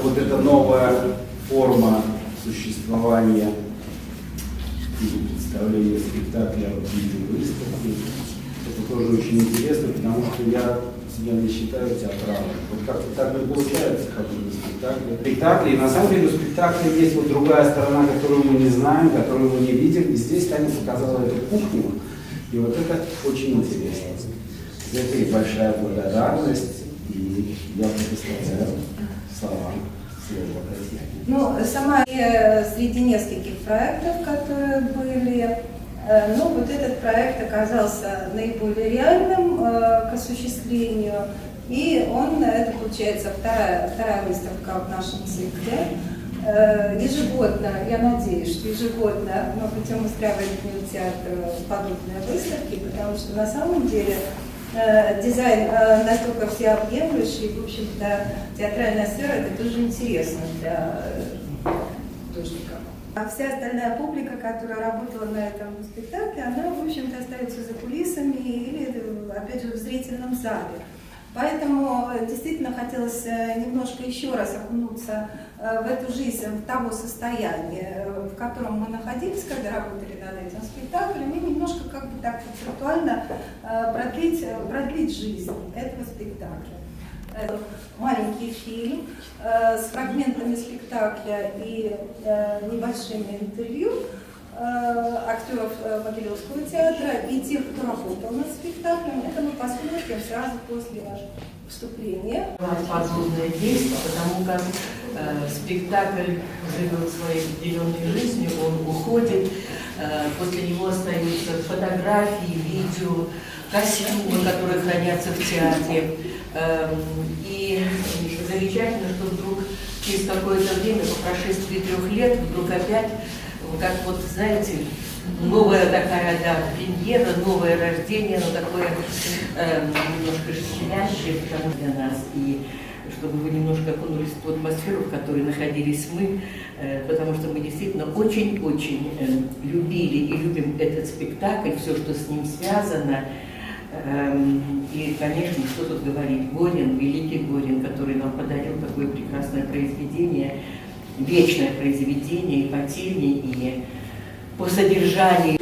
Вот эта новая форма существования или представления спектакля в виде выставки, это тоже очень интересно, потому что я себя не считаю театралом. Вот как-то так не получается ходить на спектакли. И на самом деле у спектакля есть вот другая сторона, которую мы не знаем, которую мы не видим. И здесь Таня показала эту кухню. И вот это очень интересно. За это и большая благодарность. И я предоставляю слова. Ну, сама среди нескольких проектов, которые были, но вот этот проект оказался наиболее реальным к осуществлению, и это получается вторая выставка в нашем цикле. Ежегодно, я надеюсь, что ежегодно мы будем устраивать в Нью-театре подобные выставки, потому что на самом деле дизайн настолько всеобъемлющий, в общем-то, театральная сфера — это тоже интересно для художников. А вся остальная публика, которая работала на этом спектакле, она, в общем-то, остается за кулисами или, опять же, в зрительном зале. Поэтому действительно хотелось немножко еще раз окунуться в эту жизнь, в того состояния, в котором мы находились, когда работали над этим спектаклем, и немножко как бы так виртуально продлить жизнь этого спектакля. Маленький фильм с фрагментами спектакля и небольшими интервью актеров Могилевского театра и тех, кто работал над спектаклем. Это мы посмотрим сразу после вступления. Подобное действие, потому как спектакль живет своей определенной жизнью, он уходит, после него остаются фотографии, видео, костюмы, которые хранятся в театре. И замечательно, что вдруг через какое-то время, по прошествии 3 лет, вдруг опять, как вот, знаете, новая такая, да, премьера, новое рождение, но такое немножко щемящее, потому что для нас, и чтобы вы немножко окунулись в ту атмосферу, в которой находились мы, потому что мы действительно очень-очень любили и любим этот спектакль, все, что с ним связано. И, конечно, что тут говорить, Горин, великий Горин, который нам подарил такое прекрасное произведение, вечное произведение и по теме, и по содержанию.